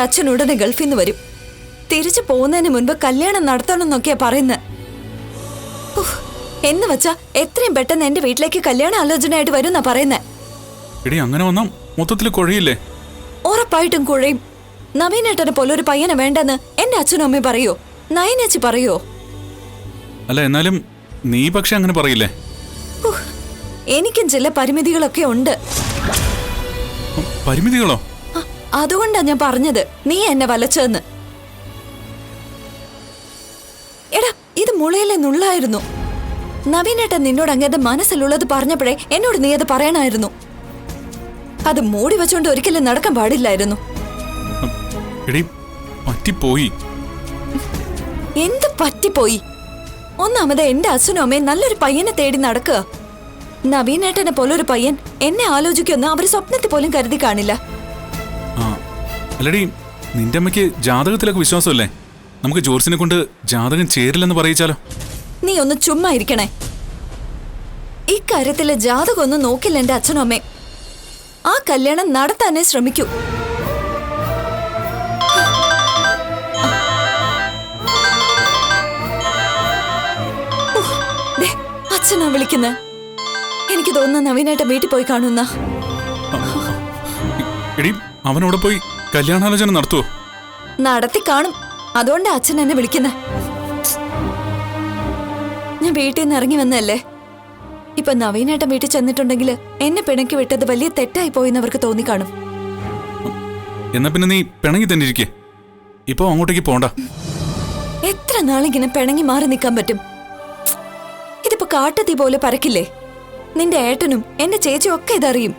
അച്ഛൻ ഉടനെ ഗൾഫിൽ നിന്ന് വരും. തിരിച്ചു പോകുന്നതിന് മുൻപ് കല്യാണം നടത്തണമെന്നൊക്കെയാ പറയുന്നത്. എന്ന് വെച്ചാ എത്രയും പെട്ടെന്ന് എന്റെ വീട്ടിലേക്ക് കല്യാണ ആലോചനയായിട്ട് വരും എന്നാ പറയുന്നേ. അങ്ങനെ വന്നാ മൊത്തത്തിൽ കുഴയില്ലേ? ഉറപ്പായിട്ടും കുഴയും. നവീനേട്ടനെ പോലെ ഒരു പയ്യനെ വേണ്ടെന്ന് എന്റെ അച്ഛനും അമ്മയും പറയോ? നയനേച്ചി പറയോ? അല്ല, എന്നാലും നീ പക്ഷെ അങ്ങനെ പറയില്ലേ? എനിക്കും ചില പരിമിതികളൊക്കെ ഉണ്ട്. പരിമിതികളോ? അതുകൊണ്ടാ ഞാൻ പറഞ്ഞത് നീ എന്നെ വലച്ചെന്ന്. എടാ, ഇത് മുളയിലെ നുള്ളായിരുന്നു. നവീനേട്ടൻ നിന്നോട് അങ്ങേന്റെ മനസ്സിലുള്ളത് പറഞ്ഞപ്പോഴേ എന്നോട് നീ അത് പറയണായിരുന്നു. അത് മൂടി വെച്ചോണ്ട് ഒരിക്കലും നടക്കാൻ പാടില്ലായിരുന്നു. പറ്റിപ്പോയി. എന്ത് പറ്റിപ്പോയി? ഒന്നാമത് എന്റെ അച്ഛനും അമ്മയും നല്ലൊരു പയ്യനെ തേടി നടക്കുക. നവീനേട്ടനെ പോലൊരു പയ്യൻ എന്നെ ആലോചിക്കുമെന്ന് അവര് സ്വപ്നത്തിൽ പോലും കരുതി കാണില്ല. അല്ലടി, നിന്റെ അമ്മയ്ക്ക് ജാതകത്തിലൊക്കെ വിശ്വാസമല്ലേ? നമുക്ക് ജോർജിനെ കൊണ്ട് ജാതകം ചേരില്ലെന്ന് പറയിച്ചാലോ? നീ ഒന്ന് ചുമ്മാ ഇരിക്കണേ. ഇക്കാര്യത്തില് ജാതകം ഒന്നും നോക്കില്ല എന്റെ അച്ഛനും അമ്മയും. ആ കല്യാണം നടത്താനേ ശ്രമിക്കൂ. അച്ഛനാ വിളിക്കുന്നെ. എനിക്ക് തോന്നുന്ന നവീനേട്ടൻ വീട്ടിൽ പോയി കാണുന്ന. അവനോട് പോയി കല്യാണാലോചന നടത്തുവോ? നടത്തി കാണും. അതുകൊണ്ട് അച്ഛൻ എന്നെ വിളിക്കുന്നെ. ഞാൻ വീട്ടിൽ നിന്ന് ഇറങ്ങി വന്നല്ലേ. ഇപ്പൊ നവീനേട്ടൻ വീട്ടിൽ ചെന്നിട്ടുണ്ടെങ്കിൽ എന്നെ പിണക്കി വിട്ടത് വലിയ തെറ്റായി പോയെന്ന് അവർക്ക് തോന്നിക്കാണും. എന്നാ പിന്നെ നീ പിണങ്ങി തന്നെ ഇരിക്കേ. ഇപ്പൊ അങ്ങോട്ടേക്ക് പോണ്ട. എത്ര നാളിങ്ങനെ പിണങ്ങി മാറി നിൽക്കാൻ പറ്റും? ഇതിപ്പോ കാട്ടത്തീ പോലെ പരക്കില്ലേ. നിന്റെ ഏട്ടനും എന്റെ ചേച്ചിയും ഒക്കെ ഇതറിയും.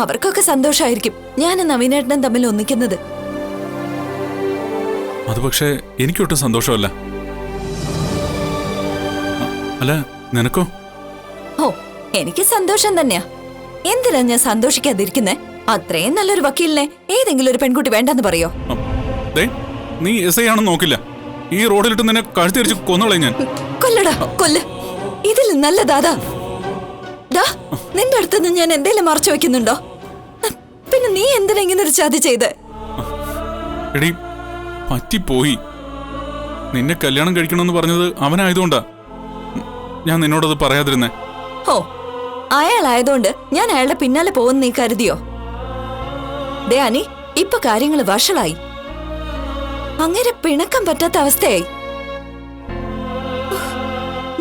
അവർക്കൊക്കെ സന്തോഷമായിരിക്കും ഞാനും നവീനേട്ടനും തമ്മിൽ ഒന്നിക്കുന്നത്. അത് പക്ഷേ എനിക്കൊട്ടും സന്തോഷമല്ല. അല്ല, നിനക്കോ? ഓ, എനിക്ക് സന്തോഷം തന്നെയാ. എന്തിനാ ഞാൻ സന്തോഷിക്കാതിരിക്കുന്നേ? അത്രയും നല്ലൊരു വക്കീലിനെ ഏതെങ്കിലും ഒരു പെൺകുട്ടി വേണ്ടെന്ന് പറയോ? നീ എസ് ഐ ആണെന്ന് നോക്കില്ല. ഈ റോഡിലിട്ട് നിന്നെ കഴുത്തിരിച്ച് കൊന്നോളെ ഞാൻ. കൊല്ലടാ, കൊല്ല്. ഇതിൽ നല്ലതാ. നിന്റെ അടുത്തുനിന്ന് ഞാൻ എന്തേലും മറച്ചു വെക്കുന്നുണ്ടോ? പിന്നെ നീ എന്തിനാ ഇങ്ങനെ ഒരു ചതി ചെയ്ത്? പറ്റിപ്പോയി. നിന്നെ കല്യാണം കഴിക്കണമെന്ന് പറഞ്ഞത് അവനായതുകൊണ്ടാ ഞാൻ നിന്നോടത് പറയാതിരുന്നേ. ഓ, അയാളായതുകൊണ്ട് ഞാൻ അയാളുടെ പിന്നാലെ പോകുന്ന നീ കരുതിയോ? ദയാനി, ഇപ്പൊ കാര്യങ്ങൾ വഷളായി. അങ്ങനെ പിണക്കം പറ്റാത്ത അവസ്ഥയായി.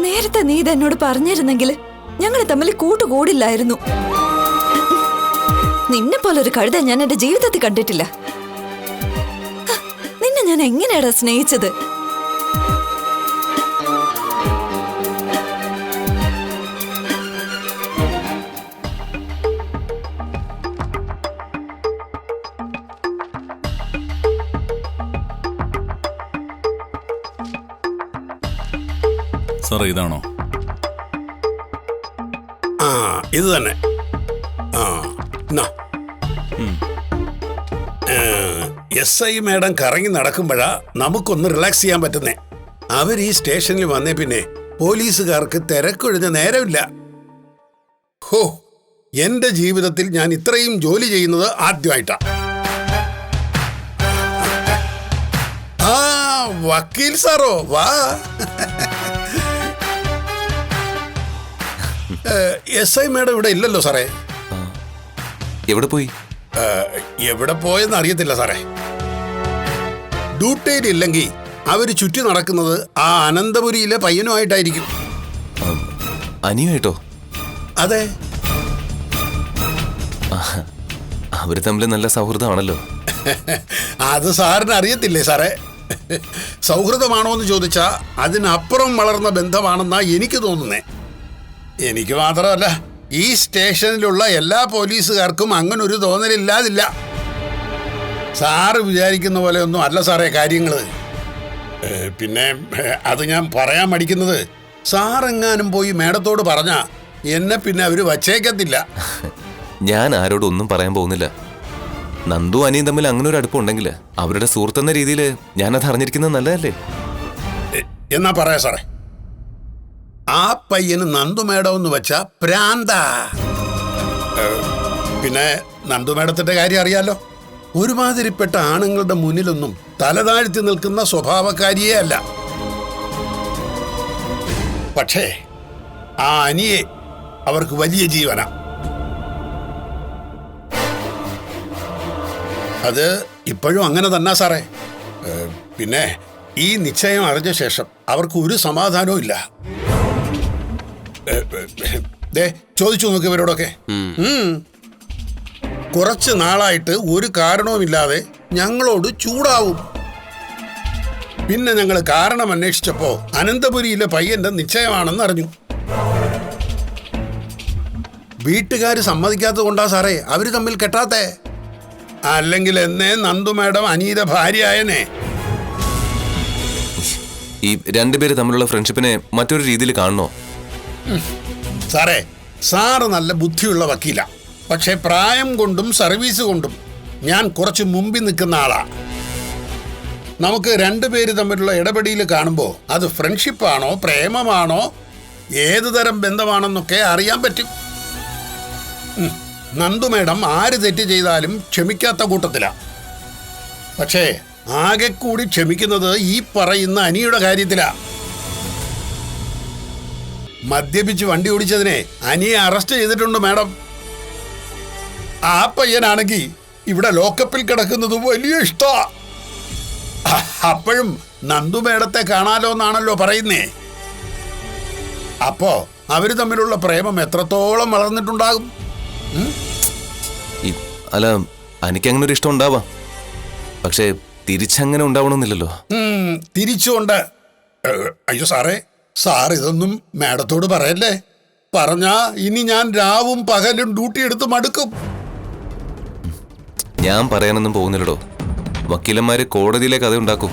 നേരത്തെ നീ ഇതെന്നോട് പറഞ്ഞിരുന്നെങ്കിൽ ഞങ്ങൾ തമ്മിൽ കൂട്ടുകൂടില്ലായിരുന്നു. നിന്നെ പോലൊരു കഴുത ഞാൻ എന്റെ ജീവിതത്തിൽ കണ്ടിട്ടില്ല. നിന്നെ ഞാൻ എങ്ങനെയാടാ സ്നേഹിച്ചത്? സാറേ, ഇതാണോ? ഇത് തന്നെ. എസ് ഐ മേഡം കറങ്ങി നടക്കുമ്പോഴാ നമുക്കൊന്ന് റിലാക്സ് ചെയ്യാൻ പറ്റുന്നേ. അവർ ഈ സ്റ്റേഷനിൽ വന്നേ പിന്നെ പോലീസുകാർക്ക് തിരക്കൊഴിഞ്ഞ നേരമില്ല. ഹോ, എന്റെ ജീവിതത്തിൽ ഞാൻ ഇത്രയും ജോലി ചെയ്യുന്നത് ആദ്യമായിട്ടാ. വക്കീൽ സാറോ, വാ. എസ് ഐ മേഡം ഇവിടെ ഇല്ലല്ലോ സാറേ. എവിടെ പോയി? എവിടെ പോയെന്ന് അറിയത്തില്ല സാറേ. ഡ്യൂട്ടിയിൽ ഇല്ലെങ്കിൽ അവര് ചുറ്റി നടക്കുന്നത് ആ അനന്തപുരിയിലെ പയ്യനുമായിട്ടായിരിക്കും. അനിയുമായിട്ടോ? അതെ. അവര് തമ്മിൽ നല്ല സൗഹൃദമാണല്ലോ. അത് സാറിന് അറിയത്തില്ലേ സാറേ? സൗഹൃദമാണോ എന്ന് ചോദിച്ചാ അതിനപ്പുറം വളർന്ന ബന്ധമാണെന്നാ എനിക്ക് തോന്നുന്നേ. എനിക്ക് മാത്രമല്ല, ഈ സ്റ്റേഷനിലുള്ള എല്ലാ പോലീസുകാർക്കും അങ്ങനെ ഒരു തോന്നലില്ലാതില്ല. സാറ് വിചാരിക്കുന്ന പോലെ ഒന്നും അല്ല സാറേ കാര്യങ്ങൾ. പിന്നെ അത് ഞാൻ പറയാൻ മടിക്കുന്നത്, സാറെങ്ങാനും പോയി മേഡത്തോട് പറഞ്ഞാ എന്നെ പിന്നെ അവര് വച്ചേക്കത്തില്ല. ഞാൻ ആരോടും ഒന്നും പറയാൻ പോകുന്നില്ല. നന്ദു അനിയും തമ്മിൽ അങ്ങനെ ഒരു അടുപ്പമുണ്ടെങ്കിൽ അവരുടെ സുഹൃത്തെന്ന രീതിയിൽ ഞാനത് അറിഞ്ഞിരിക്കുന്നത് നല്ലതല്ലേ? എന്നാ പറയാ സാറേ, ആ പയ്യന് നന്ദു മേഡം എന്ന് വെച്ചാ പ്രാന്ത. പിന്നെ നന്ദു മേഡത്തിന്റെ കാര്യം അറിയാലോ. ഒരുമാതിരിപ്പെട്ട ആണുങ്ങളുടെ മുന്നിലൊന്നും തലതാഴ്ത്തി നിൽക്കുന്ന സ്വഭാവക്കാരിയേ അല്ല. പക്ഷേ ആ അനിയെ അവർക്ക് വലിയ ജീവന. അത് ഇപ്പോഴും അങ്ങനെ തന്നെ സാറേ. പിന്നെ ഈ നിശ്ചയം അറിഞ്ഞ ശേഷം അവർക്ക് ഒരു സമാധാനവും ഇല്ല. ചോദിച്ചു നോക്ക് ഇവരോടൊക്കെ. കുറച്ച് നാളായിട്ട് ഒരു കാരണവുമില്ലാതെ ഞങ്ങളോട് ചൂടാവും. പിന്നെ ഞങ്ങൾ കാരണം അന്വേഷിച്ചപ്പോ അനന്തപുരിയിലെ പയ്യന്റെ നിശ്ചയമാണെന്ന് അറിഞ്ഞു. വീട്ടുകാർ സമ്മതിക്കാത്തത് കൊണ്ടാ സാറേ അവര് തമ്മിൽ കെട്ടാത്തേ. അല്ലെങ്കിൽ എന്നേ നന്ദു മാഡം അനിയുടെ ഭാര്യയായനെ. ഈ രണ്ടുപേര് തമ്മിലുള്ള ഫ്രണ്ട്ഷിപ്പിനെ മറ്റൊരു രീതിയിൽ കാണണോ? സാറേ, സാറ് നല്ല ബുദ്ധിയുള്ള വക്കീല. പക്ഷെ പ്രായം കൊണ്ടും സർവീസ് കൊണ്ടും ഞാൻ കുറച്ച് മുമ്പിൽ നിൽക്കുന്ന ആളാ. നമുക്ക് രണ്ടുപേര് തമ്മിലുള്ള ഇടപെടിയിൽ കാണുമ്പോൾ അത് ഫ്രണ്ട്ഷിപ്പാണോ പ്രേമമാണോ ഏത് തരം ബന്ധമാണെന്നൊക്കെ അറിയാൻ പറ്റും. നന്ദു മേഡം ആര് തെറ്റ് ചെയ്താലും ക്ഷമിക്കാത്ത കൂട്ടത്തിലാ. പക്ഷേ ആകെ കൂടി ക്ഷമിക്കുന്നത് ഈ പറയുന്ന അനിയുടെ കാര്യത്തിലാ. മദ്യപിച്ച് വണ്ടി ഓടിച്ചതിനെ അനിയെ അറസ്റ്റ് ചെയ്തിട്ടുണ്ട് മാഡം. ആ പയ്യനാണെങ്കിൽ ഇവിടെ ലോക്കപ്പിൽ കിടക്കുന്നത് വലിയ ഇഷ്ടാ. അപ്പോഴും നന്ദു മേഡത്തെ കാണാലോ എന്നാണല്ലോ പറയുന്നേ. അപ്പോ അവര് തമ്മിലുള്ള പ്രേമം എത്രത്തോളം വളർന്നിട്ടുണ്ടാകും? അല്ല, എനിക്കങ്ങനെ ഒരു ഇഷ്ടം ഉണ്ടാവാം. പക്ഷേ തിരിച്ചങ്ങനെ ഉണ്ടാവണമെന്നില്ലല്ലോ. തിരിച്ചുകൊണ്ട് അയ്യോ സാറേ, സാർ ഇതൊന്നും മാഡത്തോട് പറയല്ലേ. പറഞ്ഞാ ഇനി ഞാൻ രാവും പകലും ഡ്യൂട്ടി എടുത്ത് മടുക്കും. ഞാൻ പറയാനൊന്നും പോകുന്നില്ലടോ. വക്കീലന്മാര് കോടതിയിലെ കഥ ഉണ്ടാക്കും.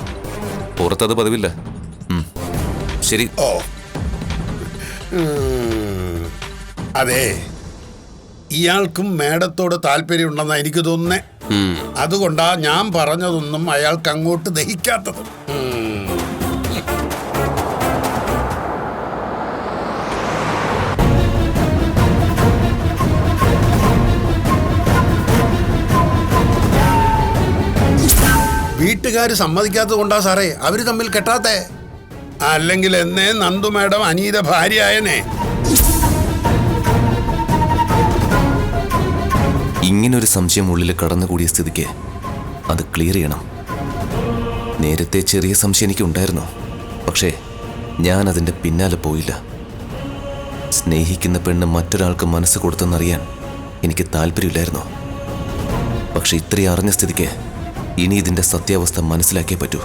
പുറത്തത് പതിവില്ല. ശരി. ഓ അതെ, ഇയാൾക്കും മാഡത്തോട് താല്പര്യമുണ്ടെന്നാ എനിക്ക് തോന്നുന്നേ. അതുകൊണ്ടാ ഞാൻ പറഞ്ഞതൊന്നും അയാൾക്ക് അങ്ങോട്ട് ദഹിക്കാത്തത്. വീട്ടുകാർ സമ്മതിക്കാത്തത് കൊണ്ടാ സാറേ അവര് തമ്മിൽ കെട്ടാത്തേ. അല്ലെങ്കിൽ എന്നേ നന്ദു മാഡം അനിയുടെ ഭാര്യയായനെ. ഇങ്ങനൊരു സംശയം ഉള്ളിൽ കടന്നുകൂടിയ സ്ഥിതിക്ക് അത് ക്ലിയർ ചെയ്യണം. നേരത്തെ ചെറിയ സംശയം എനിക്ക് ഉണ്ടായിരുന്നു. പക്ഷേ ഞാൻ അതിൻ്റെ പിന്നാലെ പോയില്ല. സ്നേഹിക്കുന്ന പെണ്ണ് മറ്റൊരാൾക്ക് മനസ്സ് കൊടുത്തെന്നറിയാൻ എനിക്ക് താല്പര്യമില്ലായിരുന്നു. പക്ഷെ ഇത്രയും അറിഞ്ഞ സ്ഥിതിക്ക് ഇനി ഇതിൻ്റെ സത്യാവസ്ഥ മനസ്സിലാക്കിയേ പറ്റൂ.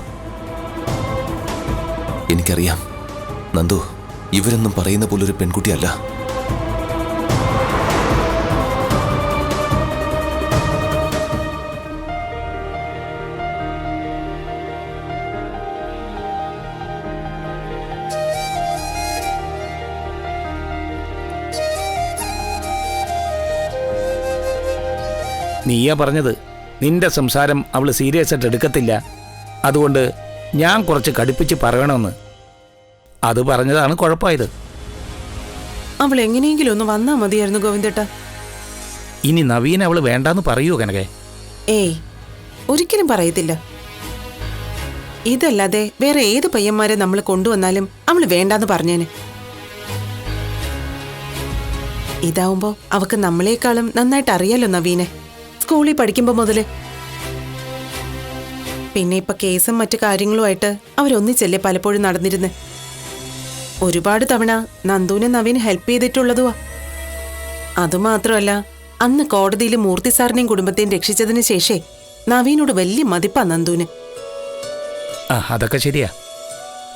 എനിക്കറിയാം നന്ദു ഇവരൊന്നും പറയുന്ന പോലൊരു പെൺകുട്ടിയല്ല. നീയാ പറഞ്ഞത് നിന്റെ സംസാരം അവൾ സീരിയസ് ആയിട്ട് എടുക്കത്തില്ല, അതുകൊണ്ട് ഞാൻ കുറച്ച് കടുപ്പിച്ച് പറയണമെന്ന്. അത് പറഞ്ഞതാണ് കുഴപ്പമായത്. അവൾ എങ്ങനെയെങ്കിലും ഒന്ന് വന്നാ മതിയായിരുന്നു ഗോവിന്ദേട്ട. ഇനി നവീൻ അവൾ വേണ്ടാന്ന് പറയൂ കനകെ? ഏയ്, ഒരിക്കലും പറയത്തില്ല. ഇതല്ലാതെ വേറെ ഏത് പയ്യന്മാരെ നമ്മൾ കൊണ്ടുവന്നാലും അവള് വേണ്ടാന്ന് പറഞ്ഞേനെ. ഇതാവുമ്പോ അവക്ക് നമ്മളെക്കാളും നന്നായിട്ട് അറിയാലോ നവീനെ, സ്കൂളിൽ പഠിക്കുമ്പോ മുതല്. പിന്നെ ഇപ്പൊ കേസും മറ്റു കാര്യങ്ങളുമായിട്ട് അവരൊന്നിച്ചല്ലേ പലപ്പോഴും നടന്നിരുന്ന്. ഒരുപാട് തവണ നന്ദുവിനെ നവീന് ഹെൽപ്പ് ചെയ്തിട്ടുള്ളതുവാ. അതുമാത്രമല്ല, അന്ന് കോടതിയിൽ മൂർത്തി സാറിനെയും കുടുംബത്തെയും രക്ഷിച്ചതിന് ശേഷേ നവീനോട് വലിയ മതിപ്പാ നന്ദുവിന്. അതൊക്കെ ശരിയാ.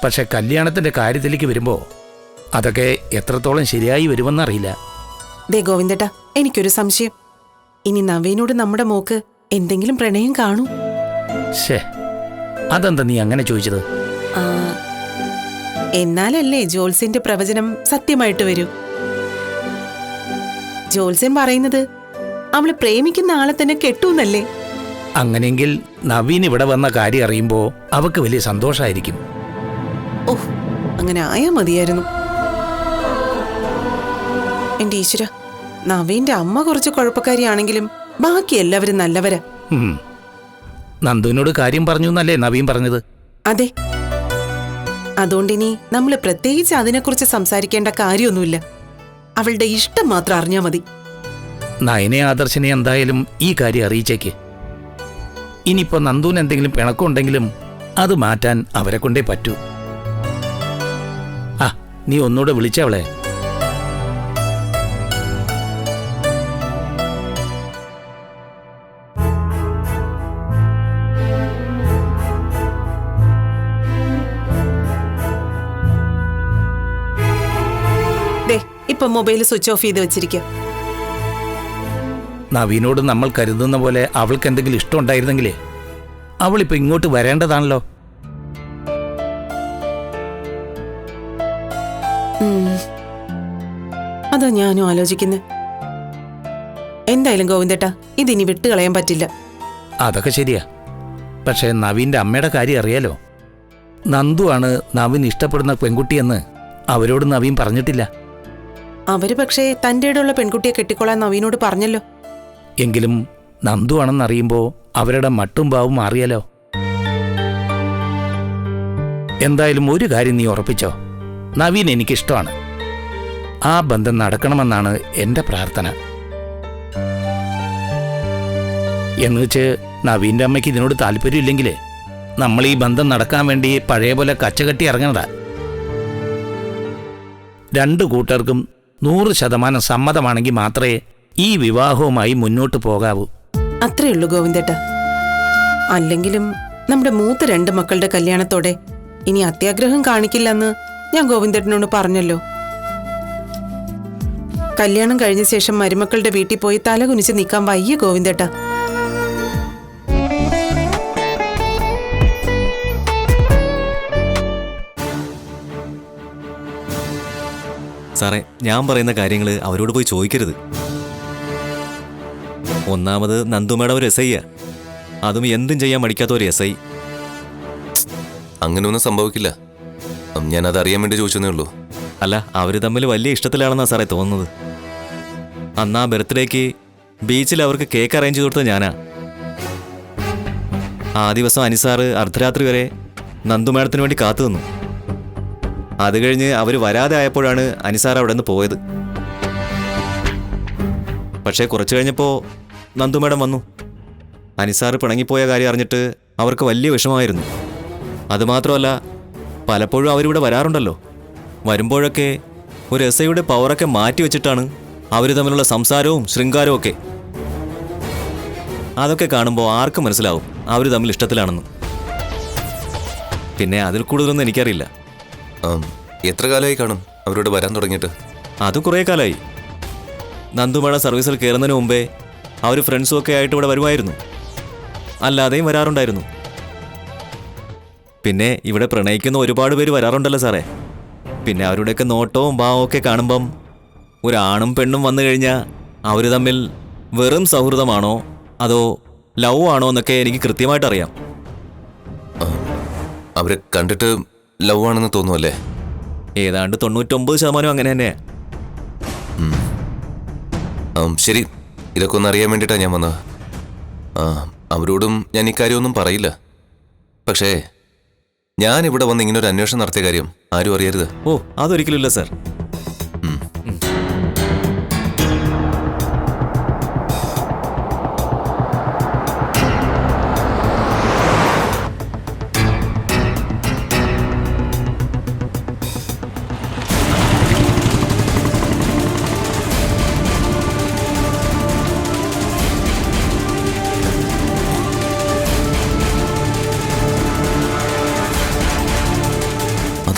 പക്ഷെ കല്യാണത്തിന്റെ കാര്യത്തിലേക്ക് വരുമ്പോ അതൊക്കെ എത്രത്തോളം ശരിയായി വരുമെന്നറിയില്ല. ദേ ഗോവിന്ദേട്ടാ, എനിക്കൊരു സംശയം. ഇനി നവീനോട് നമ്മുടെ മോക്ക് എന്തെങ്കിലും പ്രണയം കാണൂ? ശേ, അതെന്താ നീ അങ്ങനെ ചോദിച്ചത്? എന്നാലല്ലേ ജോത്സ്യന്റെ പ്രവചനം സത്യമായിട്ട് വരൂ. ജോത്സ്യൻ പറയുന്നത് അവള് പ്രേമിക്കുന്ന ആളെ തന്നെ കെട്ടൂന്നല്ലേ? അങ്ങനെയെങ്കിൽ നവീൻ ഇവിടെ വന്ന കാര്യം അറിയുമ്പോ അവക്ക് വലിയ സന്തോഷായിരിക്കും. ഓഹ്, അങ്ങനെ ആയാ മതിയായിരുന്നു. എന്റെ ഈശ്വര, നവീന്റെ അമ്മ കുറച്ച് കുഴപ്പക്കാരിയാണെങ്കിലും ബാക്കി എല്ലാവരും നല്ലവരാ. നന്ദുവിനോട് കാര്യം പറഞ്ഞു എന്നല്ലേ നവീൻ പറഞ്ഞത്? അതെ. അതുകൊണ്ടിനി നമ്മൾ പ്രത്യേകിച്ച് അതിനെക്കുറിച്ച് സംസാരിക്കേണ്ട കാര്യമൊന്നുമില്ല. അവളുടെ ഇഷ്ടം മാത്രം അറിഞ്ഞാ മതി. നയനെ ആദർശിനെ എന്തായാലും ഈ കാര്യം അറിയിച്ചേക്ക്. ഇനിയിപ്പോ നന്ദുവിന് എന്തെങ്കിലും പിണക്കമുണ്ടെങ്കിലും അത് മാറ്റാൻ അവരെ കൊണ്ടേ പറ്റൂ. ആ, നീ ഒന്നുകൂടെ വിളിച്ചവളെ. ഇപ്പൊ മൊബൈൽ സ്വിച്ച് ഓഫ് ചെയ്ത് വെച്ചിരിക്കുക. നവീനോട് നമ്മൾ കരുതുന്ന പോലെ അവൾക്ക് എന്തെങ്കിലും ഇഷ്ടമുണ്ടായിരുന്നെങ്കിലേ അവളിപ്പോ ഇങ്ങോട്ട് വരേണ്ടതാണല്ലോ. അതാ ഞാനും ആലോചിക്കുന്നത്. എന്തായാലും ഗോവിന്ദേട്ടാ, ഇതിനി വിട്ടുകളയാൻ പറ്റില്ല. അതൊക്കെ ശരിയാ. പക്ഷേ നവീന്റെ അമ്മയുടെ കാര്യം അറിയാലോ. നന്ദു ആണ് നവീൻ ഇഷ്ടപ്പെടുന്ന പെൺകുട്ടിയെന്ന് അവരോട് നവീൻ പറഞ്ഞിട്ടില്ല. അവര് പക്ഷേ തൻ്റെ ഇടമുള്ള പെൺകുട്ടിയെ കെട്ടിക്കൊള്ളാൻ നവീനോട് പറഞ്ഞല്ലോ. എങ്കിലും നന്ദു ആണെന്നറിയുമ്പോ അവരുടെ മട്ടും ഭാവും മാറിയാലോ. എന്തായാലും ഒരു കാര്യം നീ ഉറപ്പിച്ചോ, നവീൻ എനിക്കിഷ്ടമാണ്. ആ ബന്ധം നടക്കണമെന്നാണ് എന്റെ പ്രാർത്ഥന. എന്നുവെച്ച് നവീന്റെ അമ്മയ്ക്ക് ഇതിനോട് താല്പര്യമില്ലെങ്കിലേ നമ്മൾ ഈ ബന്ധം നടക്കാൻ വേണ്ടി പഴയ പോലെ കച്ചകെട്ടി ഇറങ്ങണതാ. രണ്ടു കൂട്ടർക്കും 100% സമ്മതമാണെങ്കിൽ മാത്രമേ ഈ വിവാഹവുമായി മുന്നോട്ട് പോകാവൂ. അത്രേ ഉള്ളൂ ഗോവിന്ദേട്ടാ. അല്ലെങ്കിലും നമ്മുടെ മൂത്ത 2 മക്കളുടെ കല്യാണത്തോടെ ഇനി അത്യാഗ്രഹം കാണിക്കില്ലെന്ന് ഞാൻ ഗോവിന്ദേട്ടനോട് പറഞ്ഞല്ലോ. കല്യാണം കഴിഞ്ഞ ശേഷം മരുമക്കളുടെ വീട്ടിൽ പോയി തലകുനിച്ച് നിൽക്കാൻ വയ്യ ഗോവിന്ദേട്ടാ. സാറേ, ഞാൻ പറയുന്ന കാര്യങ്ങൾ അവരോട് പോയി ചോദിക്കരുത്. ഒന്നാമത് നന്ദുമേടെ ഒരു SI, അതും എന്തും ചെയ്യാൻ മടിക്കാത്ത ഒരു SI. അങ്ങനെയൊന്നും സംഭവിക്കില്ല. ഞാനത് അറിയാൻ വേണ്ടി ചോദിച്ചതേ ഉള്ളൂ. അല്ല, അവർ തമ്മിൽ വലിയ ഇഷ്ടത്തിലാണെന്നാണ് സാറേ തോന്നുന്നത്. അന്ന് ആ ബർത്ത്ഡേക്ക് ബീച്ചിൽ അവർക്ക് കേക്ക് അറേഞ്ച് ചെയ്ത് കൊടുത്തത് ഞാനാ. ആ ദിവസം അനിസാറ് അർദ്ധരാത്രി വരെ നന്ദുമേടത്തിന് വേണ്ടി കാത്തു നിന്നു. അത് കഴിഞ്ഞ് അവർ വരാതെ ആയപ്പോഴാണ് അനിസാർ അവിടെ നിന്ന് പോയത്. പക്ഷേ കുറച്ച് കഴിഞ്ഞപ്പോൾ നന്ദുമേടം വന്നു. അനിസാർ പിണങ്ങിപ്പോയ കാര്യം അറിഞ്ഞിട്ട് അവർക്ക് വലിയ വിഷമമായിരുന്നു. അതുമാത്രമല്ല, പലപ്പോഴും അവരിവിടെ വരാറുണ്ടല്ലോ. വരുമ്പോഴൊക്കെ ഒരു SIയുടെ പവറൊക്കെ മാറ്റി വെച്ചിട്ടാണ് അവർ തമ്മിലുള്ള സംസാരവും ശൃംഗാരവും ഒക്കെ. അതൊക്കെ കാണുമ്പോൾ ആർക്കും മനസ്സിലാവും അവർ തമ്മിൽ ഇഷ്ടത്തിലാണെന്ന്. പിന്നെ അതിൽ കൂടുതലൊന്നും എനിക്കറിയില്ല. എത്ര കാലമായി കാണും അവരോട് വരാൻ തുടങ്ങിയിട്ട്? അത് കുറേ കാലമായി. നന്ദുമേട സർവീസിൽ കയറുന്നതിന് മുമ്പേ അവർ ഫ്രണ്ട്സും ഒക്കെ ആയിട്ട് ഇവിടെ വരുമായിരുന്നു. അല്ലാതെയും വരാറുണ്ടായിരുന്നു. പിന്നെ ഇവിടെ പ്രണയിക്കുന്ന ഒരുപാട് പേര് വരാറുണ്ടല്ലോ സാറേ. പിന്നെ അവരുടെയൊക്കെ നോട്ടവും ഭാവവും ഒക്കെ കാണുമ്പം ഒരാണും പെണ്ണും വന്നു കഴിഞ്ഞാൽ അവർ തമ്മിൽ വെറും സൗഹൃദമാണോ അതോ ലവ് ആണോ എന്നൊക്കെ എനിക്ക് കൃത്യമായിട്ട് അറിയാം. അവരെ കണ്ടിട്ട് ലവ് ആണെന്ന് തോന്നുമല്ലേ? ഏതാണ്ട് 99% അങ്ങനെ തന്നെ. ശരി, ഇതൊക്കെ ഒന്ന് അറിയാൻ വേണ്ടിയിട്ടാണ് ഞാൻ വന്നത്. അവരോടും ഞാൻ ഇക്കാര്യമൊന്നും പറയില്ല. പക്ഷേ ഞാൻ ഇവിടെ വന്ന് ഇങ്ങനെ ഒരു അന്വേഷണം നടത്തിയ കാര്യം ആരും അറിയരുത്. ഓ, അതൊരിക്കലുമില്ല സാർ.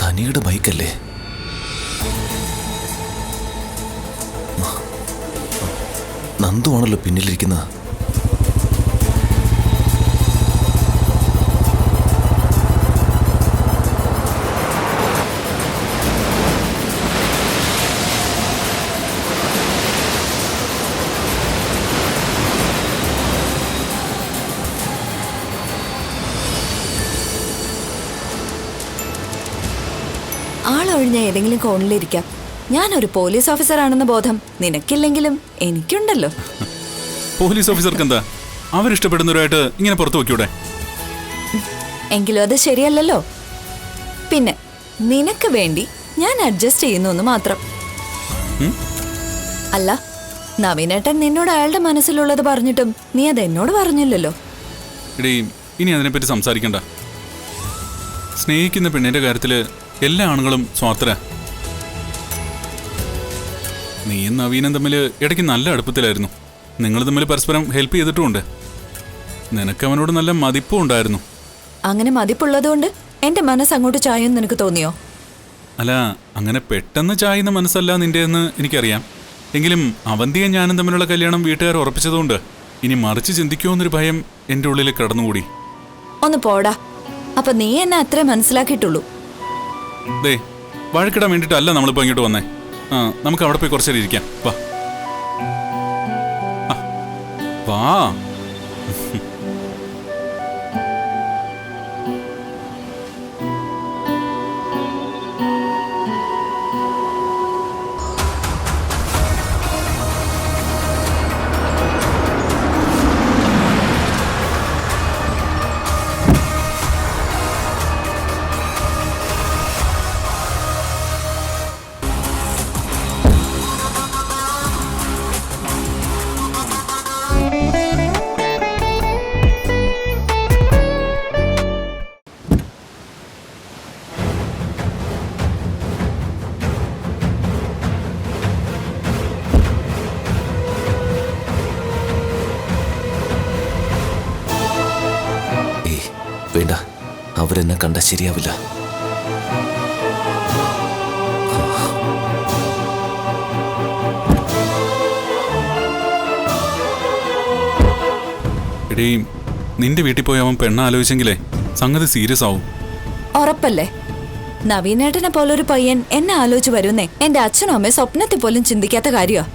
അനിയുടെ ബൈക്കല്ലേ? നന്ദു ആണല്ലോ പിന്നിലിരിക്കുന്ന. ആളൊഴിഞ്ഞ ഏതെങ്കിലും കോണിലിരിക്കാം. ഞാനൊരു പോലീസ് ഓഫീസർ ആണെന്ന ബോധം നിനക്കില്ലെങ്കിലും എനിക്കുണ്ടല്ലോ. പോലീസ് ഓഫീസർക്ക് എന്താ അവരിഷ്ടപ്പെടുന്നവരായിട്ട് ഇങ്ങനെ പുറത്തു വയ്ക്കൂടെ? എങ്കിലും അത് ശരിയല്ലല്ലോ. പിന്നെ നിനക്ക് വേണ്ടി ഞാൻ അഡ്ജസ്റ്റ് ചെയ്യുന്നു എന്ന് മാത്രം. അല്ല, നവീനേട്ടൻ നിന്നോട് അയാളുടെ മനസ്സിലുള്ളത് പറഞ്ഞിട്ടും നീ അത് എന്നോട് പറഞ്ഞില്ലല്ലോ. എടീ, ഇനി അതിനെപ്പറ്റി സംസാരിക്കണ്ട. സ്നേഹിക്കുന്ന പെണ്ണിന്റെ കാര്യത്തില് എല്ലാ ആണുങ്ങളും സ്വാർത്ഥരാ. നീയും നവീനും തമ്മിൽ ഇടയ്ക്ക് നല്ല അടുപ്പത്തിലായിരുന്നു. നിങ്ങൾ തമ്മിൽ പരസ്പരം ഹെൽപ്പ് ചെയ്തിട്ടുമുണ്ട്. നിനക്ക് അവനോട് നല്ല മതിപ്പും ഉണ്ടായിരുന്നു. അങ്ങനെ മതിപ്പുള്ളതുകൊണ്ട് എന്റെ മനസ്സ് അങ്ങോട്ട് ചായെന്ന് നിനക്ക് തോന്നിയോ? അല്ല, അങ്ങനെ പെട്ടെന്ന് ചായുന്ന മനസ്സല്ല നിന്റെയെന്ന് എനിക്കറിയാം. എങ്കിലും അവന്തിയും ഞാനും തമ്മിലുള്ള കല്യാണം വീട്ടുകാർ ഉറപ്പിച്ചതുകൊണ്ട് ഇനി മറിച്ച് ചിന്തിക്കുമോ എന്നൊരു ഭയം എൻ്റെ ഉള്ളിൽ കടന്നുകൂടി. ഒന്ന് പോടാ. അപ്പൊ നീ എന്നെ അത്രേ മനസ്സിലാക്കിയിട്ടുള്ളൂ. ദേ, വഴക്കിടാൻ വേണ്ടിയിട്ടല്ല നമ്മളിപ്പോൾ ഇങ്ങോട്ട് വന്നേ. നമുക്ക് അവിടെ പോയി കുറച്ചേരം ഇരിക്കാം. വാ വാ. വേണ്ട, അവരെന്നെ കണ്ട ശരിയാവില്ല. എടീ, നിന്റെ വീട്ടിൽ പോയി അവൻ പെണ്ണ ആലോചിച്ചെങ്കിലേ സംഗതി സീരിയസ് ആവും. ഉറപ്പല്ലേ? നവീനേട്ടനെ പോലൊരു പയ്യൻ എന്നെ ആലോചിച്ച് വരുന്നേ എന്റെ അച്ഛനും അമ്മയും സ്വപ്നത്തിൽ പോലും ചിന്തിക്കാത്ത കാര്യമാ.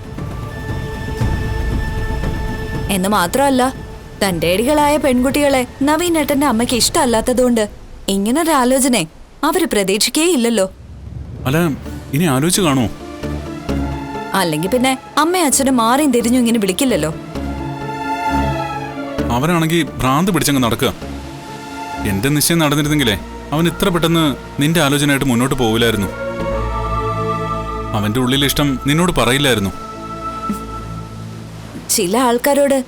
എന്ന് മാത്രമല്ല, തന്റെ ഏടികളായ പെൺകുട്ടികളെ നവീനേട്ടന്റെ അമ്മയ്ക്ക് ഇഷ്ടമല്ലാത്തതുകൊണ്ട് ഇങ്ങനൊരു ആലോചന അവര് പ്രതീക്ഷിക്കേയില്ലല്ലോ. അല്ല, ഇനി ആലോചിച്ച് കാണുമോ? അല്ലെങ്കിൽ പിന്നെ അമ്മയും അച്ഛനും മാറിയും തിരിഞ്ഞു ഇങ്ങനെ വിളിക്കില്ലല്ലോ. അവനാണെങ്കിൽ ഭ്രാന്ത് പിടിച്ചങ്ങ് നടക്കുക. എന്റെ നിശ്ചയം നടന്നിരുന്നെങ്കിലേ അവൻ ഇത്ര പെട്ടെന്ന് നിന്റെ ആലോചനയായിട്ട് മുന്നോട്ട് പോവില്ലായിരുന്നു. അവന്റെ ഉള്ളിലെ ഇഷ്ടം നിന്നോട് പറയില്ലായിരുന്നു. ചില ആൾക്കാരോട്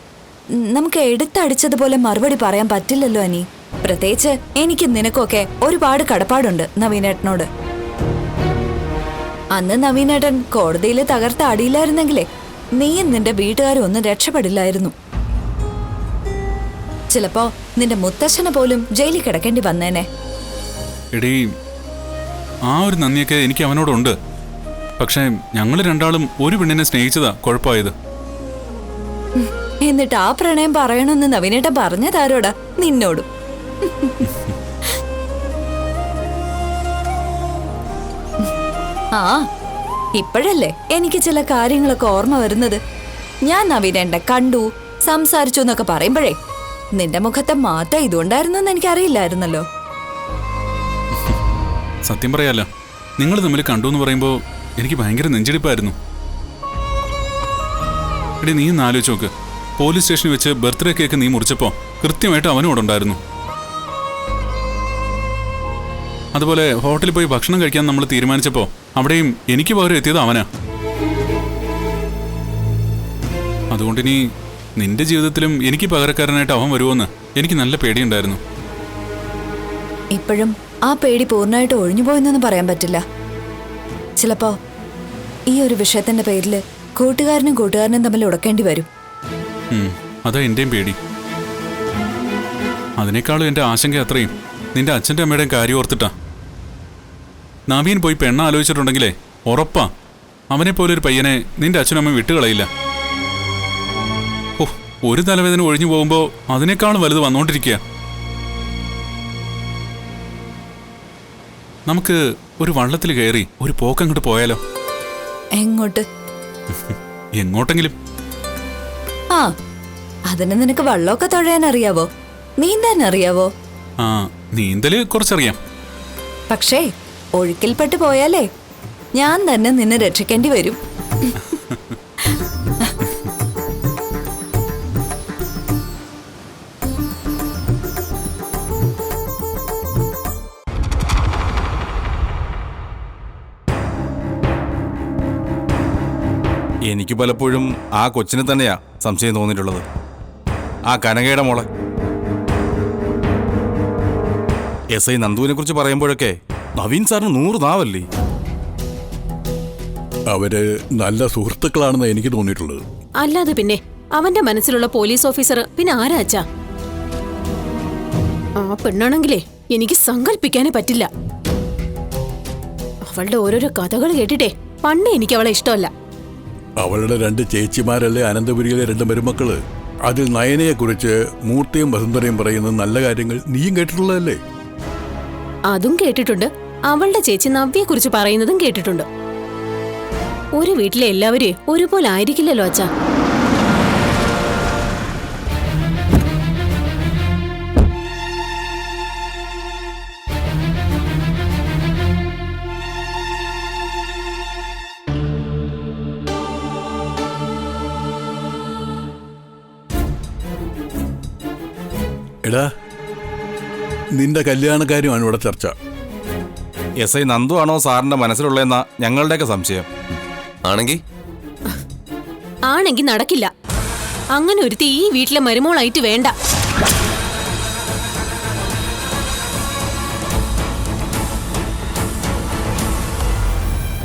നമുക്ക് എടുത്തടിച്ചതുപോലെ മറുപടി പറയാൻ പറ്റില്ലല്ലോ അനി. പ്രത്യേകിച്ച് എനിക്ക് നിനക്കൊക്കെ ഒരുപാട് കടപ്പാടുണ്ട് നവീനേട്ടനോട്. അന്ന് നവീനേട്ടൻ കോടതിയിൽ തകർത്ത അടിയില്ലായിരുന്നെങ്കിലേ നീയും നിന്റെ വീട്ടുകാരും ഒന്നും രക്ഷപ്പെടില്ലായിരുന്നു. ചിലപ്പോ നിന്റെ മുത്തശ്ശനെ പോലും ജയിലിൽ കിടക്കേണ്ടി വന്നേനെ. എടീ, ആ ഒരു നന്ദിയൊക്കെ എനിക്ക് അവനോടുണ്ട്. പക്ഷേ ഞങ്ങൾ രണ്ടാളും ഒരു പെണ്ണിനെ സ്നേഹിച്ചതാ കുഴപ്പമായത്. എന്നിട്ട് ആ പ്രണയം പറയണമെന്ന് നവീനേട്ടൻ പറഞ്ഞതാരോടാ? നിന്നോടും. ആ, ഇപ്പോഴല്ലേ എനിക്ക് ചില കാര്യങ്ങളൊക്കെ ഓർമ്മ വരുന്നത്. ഞാൻ നവീനേട്ടനെ കണ്ടു, സംസാരിച്ചു എന്നൊക്കെ പറയുമ്പോഴേ നിന്റെ മുഖത്തെ മാറ്റം ഇതുകൊണ്ടായിരുന്നെന്ന് എനിക്കറിയില്ലായിരുന്നല്ലോ. സത്യം പറയാലോ, നിങ്ങൾ തമ്മിൽ കണ്ടു എന്ന് പറയുമ്പോൾ എനിക്ക് ഭയങ്കര നെഞ്ചിടിപ്പായിരുന്നു. എടീ, നീ ഒന്ന് ആലോചിച്ച് നോക്ക്. പോലീസ് സ്റ്റേഷനിൽ വെച്ച് ബർത്ത്ഡേ കേക്ക് നീ മുറിച്ചപ്പോൾ കൃത്യമായിട്ട് അവനും ഇവിടെ ഉണ്ടായിരുന്നു. അതുപോലെ ഹോട്ടലിൽ പോയി ഭക്ഷണം കഴിക്കാൻ നമ്മൾ തീരുമാനിച്ചപ്പോൾ അവിടെയും എനിക്ക് പകരം എത്തിയത് അവനാ. അതുകൊണ്ടിനി നിന്റെ ജീവിതത്തിലും എനിക്ക് പകരക്കാരനായിട്ട് അവൻ വരുമോന്ന് എനിക്ക് നല്ല പേടിയുണ്ടായിരുന്നു. ഇപ്പോഴും ആ പേടി പൂർണ്ണമായിട്ട് ഒഴിഞ്ഞുപോയെന്നൊന്നും പറയാൻ പറ്റില്ല. ചിലപ്പോ ഈ ഒരു വിഷയത്തിന്റെ പേരിൽ കൂട്ടുകാരനും തമ്മിൽ ഉടക്കേണ്ടി വരും. അതാ എന്റെയും പേടി. അതിനേക്കാളും എന്റെ ആശങ്ക അത്രയും നിന്റെ അച്ഛൻ്റെ അമ്മയുടെയും കാര്യം ഓർത്തിട്ടാ. നവീൻ പോയി പെണ്ണ ആലോചിച്ചിട്ടുണ്ടെങ്കിലേ ഉറപ്പാ അവനെപ്പോലെ ഒരു പയ്യനെ നിന്റെ അച്ഛനും അമ്മ വിട്ടുകളയില്ല. ഓ, ഒരു തലവേദന ഒഴിഞ്ഞു പോകുമ്പോ അതിനേക്കാളും വലുത് വന്നുകൊണ്ടിരിക്കുക. നമുക്ക് ഒരു വള്ളത്തിൽ കയറി ഒരു പോക്കങ്ങോട്ട് പോയാലോ? എങ്ങോട്ട്? എങ്ങോട്ടെങ്കിലും. ആ, അതിന് നിനക്ക് വള്ളമൊക്കെ തുഴയാൻ അറിയാവോ? നീന്താൻ അറിയാവോ? ആ, നീന്തല് കുറച്ചറിയാം. പക്ഷേ ഒഴുക്കിൽപ്പെട്ട് പോയാലേ ഞാൻ തന്നെ നിന്നെ രക്ഷിക്കേണ്ടി വരും. എനിക്ക് പലപ്പോഴും ആ കൊച്ചിനെ തന്നെയാ സംശയം തോന്നിയിട്ടുള്ളത്. ആ കനകയുടെ മോളെ. SI നന്ദുവിനെ കുറിച്ച് പറയുമ്പോഴൊക്കെ നവീൻ സാറിന് 100 നാവല്ലേ. അവര് നല്ല സുഹൃത്തുക്കളാണെന്ന് എനിക്ക് തോന്നിയിട്ടുള്ളത്. അല്ലാതെ പിന്നെ അവന്റെ മനസ്സിലുള്ള പോലീസ് ഓഫീസർ പിന്നെ ആരാ അച്ഛാ? ആ പെണ്ണാണെങ്കിലേ എനിക്ക് സങ്കല്പിക്കാനേ പറ്റില്ല. അവളുടെ ഓരോരോ കഥകൾ കേട്ടിട്ടേ പണ്ടേ എനിക്ക് അവളെ ഇഷ്ടമല്ല. അവളുടെ 2 ചേച്ചിമാരല്ലേ അനന്തപുരിയിലെ 2 മരുമക്കള്. അതിൽ നയനയെ കുറിച്ച് മൂർത്തിയും വസുന്ധരയും പറയുന്ന നല്ല കാര്യങ്ങൾ നീയും കേട്ടിട്ടുള്ളതല്ലേ? അതും കേട്ടിട്ടുണ്ട്. അവളുടെ ചേച്ചി നവ്യെ കുറിച്ച് പറയുന്നതും കേട്ടിട്ടുണ്ട്. ഒരു വീട്ടിലെ എല്ലാവരെയും ഒരുപോലെ ആയിരിക്കില്ലല്ലോ അച്ഛാ. എടാ, നിന്റെ കല്യാണക്കാര്യമാണ് ഇവിടെ ചർച്ച. SI നന്ദു ആണോ സാറിന്റെ മനസ്സിലുള്ളതെന്നാ ഞങ്ങളുടെയൊക്കെ സംശയം. ആണെങ്കി നടക്കില്ല. അങ്ങനെ ഒരുത്തി ഈ വീട്ടിലെ മരുമോളായിട്ട് വേണ്ട.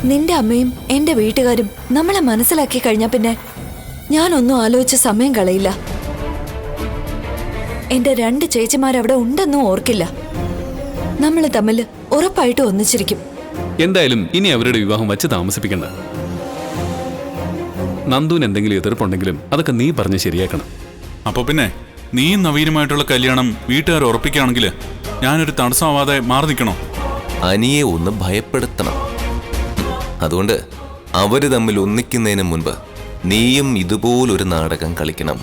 നിന്റെ അമ്മയും എന്റെ വീട്ടുകാരും നമ്മളെ മനസ്സിലാക്കി കഴിഞ്ഞാ പിന്നെ ഞാനൊന്നും ആലോചിച്ച് സമയം കളയില്ല. എന്റെ 2 ചേച്ചിമാരവിടെ ഉണ്ടെന്നും ഓർക്കില്ല. നമ്മൾ തമ്മിൽ ഉറപ്പായിട്ട് ഒന്നിച്ചിരിക്കും. എന്തായാലും ഇനി അവരുടെ വിവാഹം വച്ച് താമസിപ്പിക്കണ്ട. നന്ദുവിന് എന്തെങ്കിലും എതിർപ്പുണ്ടെങ്കിലും അതൊക്കെ നീ പറഞ്ഞ് ശരിയാക്കണം. അപ്പൊ പിന്നെ നീയും നവീനുമായിട്ടുള്ള കല്യാണം വീട്ടുകാർ ഉറപ്പിക്കുകയാണെങ്കിൽ ഞാനൊരു തടസ്സമാവാതെ മാറി നിൽക്കണോ? അനിയെ ഒന്ന് ഭയപ്പെടുത്തണം. അതുകൊണ്ട് അവര് തമ്മിൽ ഒന്നിക്കുന്നതിന് മുൻപ് നീയും ഇതുപോലൊരു നാടകം കളിക്കണം.